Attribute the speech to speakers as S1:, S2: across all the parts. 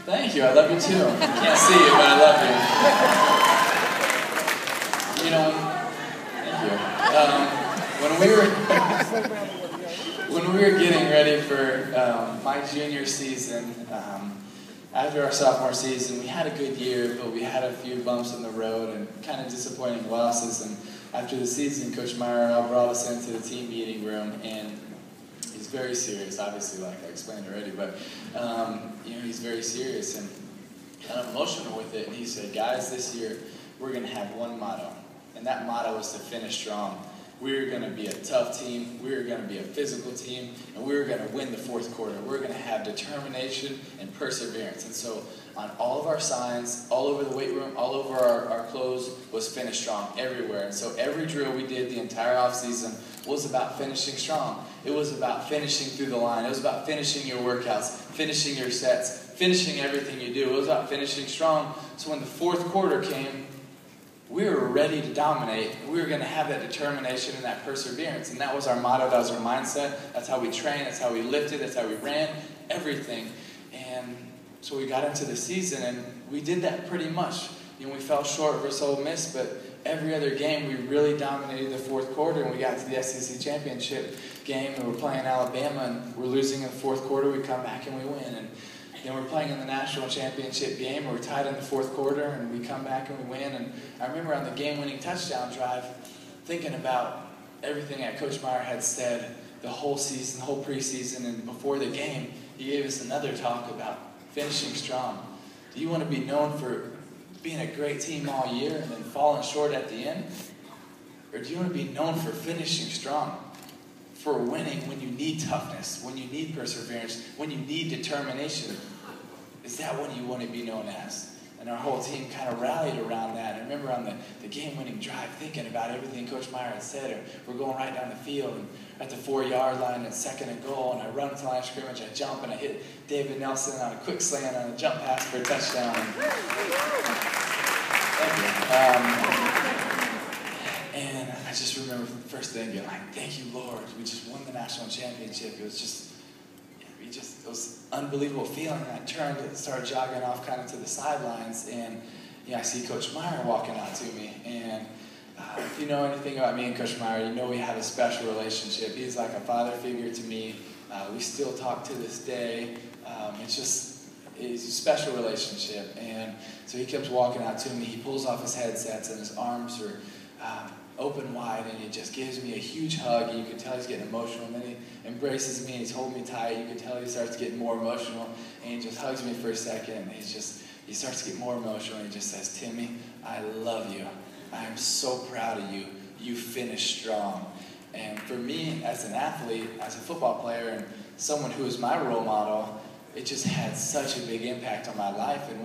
S1: Thank you, I love you too. Can't see you, but I love you. You know, thank you. When we were getting ready for my junior season, after our sophomore season, we had a good year, but we had a few bumps in the road and kind of disappointing losses. And after the season, Coach Meyer brought us into the team meeting room, and he's very serious, obviously, like I explained already, but he's very serious and kind of emotional with it. And he said, guys, this year we're going to have one motto, and that motto is to finish strong. We're going to be a tough team, we're going to be a physical team, and we're going to win the fourth quarter. We're going to have determination and perseverance. And so on all of our signs, all over the weight room, all over our clothes was finish strong everywhere. And so every drill we did the entire off season was about finishing strong. It was about finishing through the line. It was about finishing your workouts, finishing your sets, finishing everything you do. It was about finishing strong. So when the fourth quarter came, we were ready to dominate. We were going to have that determination and that perseverance. And that was our motto, that was our mindset. That's how we trained, that's how we lifted, that's how we ran, everything. And so we got into the season, and we did that pretty much. We fell short versus Ole Miss, but every other game we really dominated the fourth quarter, and we got to the SEC championship game, and we're playing Alabama, and we're losing in the fourth quarter. We come back and we win. And then we're playing in the national championship game, and we're tied in the fourth quarter, and we come back and we win. And I remember on the game-winning touchdown drive thinking about everything that Coach Meyer had said the whole season, the whole preseason, and before the game, he gave us another talk about finishing strong. Do you want to be known for being a great team all year and then falling short at the end? Or do you want to be known for finishing strong? For winning when you need toughness, when you need perseverance, when you need determination? Is that what you want to be known as? And our whole team kind of rallied around that. I remember on the game-winning drive thinking about everything Coach Meyer had said. We're going right down the field, and at the 4-yard line, it's second and goal, and I run to the line of scrimmage, I jump, and I hit David Nelson on a quick slant on a jump pass for a touchdown. Thank you. And I just remember the first thing being like, thank you, Lord. We just won the national championship. It was it was an unbelievable feeling. And I turned and started jogging off kind of to the sidelines, and I see Coach Meyer walking out to me. And if you know anything about me and Coach Meyer, you know we have a special relationship. He's like a father figure to me. We still talk to this day. It's a special relationship. And so he comes walking out to me. He pulls off his headsets, and his arms are open wide, and he just gives me a huge hug, and you can tell he's getting emotional, and then he embraces me, and he's holding me tight. You can tell he starts getting more emotional, and he just hugs me for a second, and he starts to get more emotional, and he just says, Timmy, I love you. I am so proud of you. You finished strong. And for me, as an athlete, as a football player, and someone who is my role model, it just had such a big impact on my life, and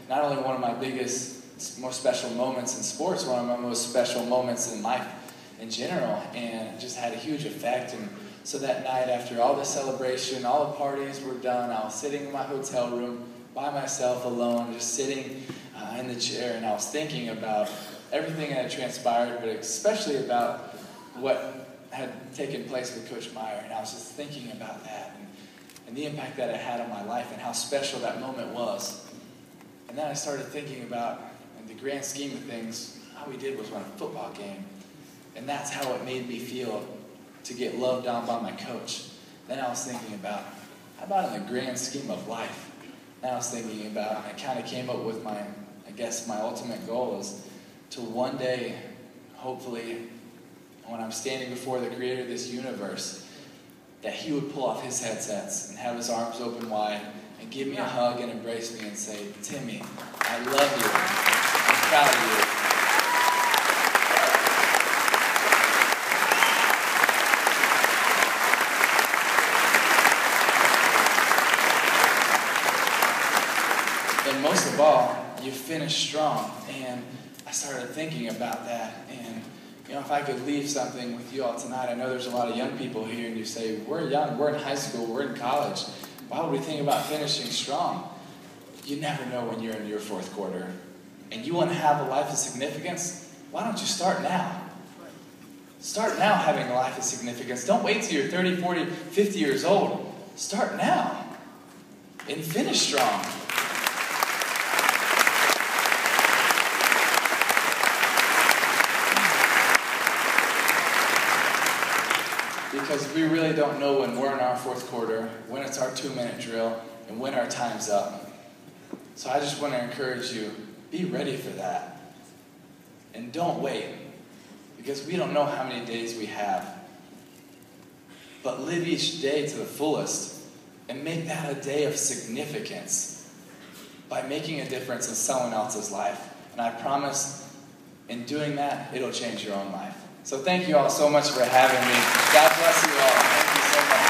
S1: not only one of my biggest, more special moments in sports, one of my most special moments in life in general, and it just had a huge effect. And so that night, after all the celebration, all the parties were done, I was sitting in my hotel room by myself alone, just sitting in the chair, and I was thinking about everything that had transpired, but especially about what had taken place with Coach Meyer. And I was just thinking about that and the impact that it had on my life and how special that moment was. And then I started thinking about, in the grand scheme of things, all we did was win a football game. And that's how it made me feel to get loved on by my coach. Then I was thinking about, how about in the grand scheme of life? Then I was thinking about, I kind of came up with my ultimate goal is to one day, hopefully, when I'm standing before the creator of this universe, that he would pull off his headsets and have his arms open wide and give me a hug and embrace me and say, Timmy, I love you. I'm proud of you. And most of all, you finished strong. And I started thinking about that. And if I could leave something with you all tonight, I know there's a lot of young people here, and you say, we're young, we're in high school, we're in college. Why would we think about finishing strong? You never know when you're in your fourth quarter. And you want to have a life of significance? Why don't you start now? Start now having a life of significance. Don't wait till you're 30, 40, 50 years old. Start now. And finish strong. because we really don't know when we're in our fourth quarter, when it's our 2-minute drill, and when our time's up. So I just want to encourage you, be ready for that. And don't wait, because we don't know how many days we have. But live each day to the fullest and make that a day of significance by making a difference in someone else's life. And I promise, in doing that, it'll change your own life. So thank you all so much for having me. God bless you all. Thank you so much.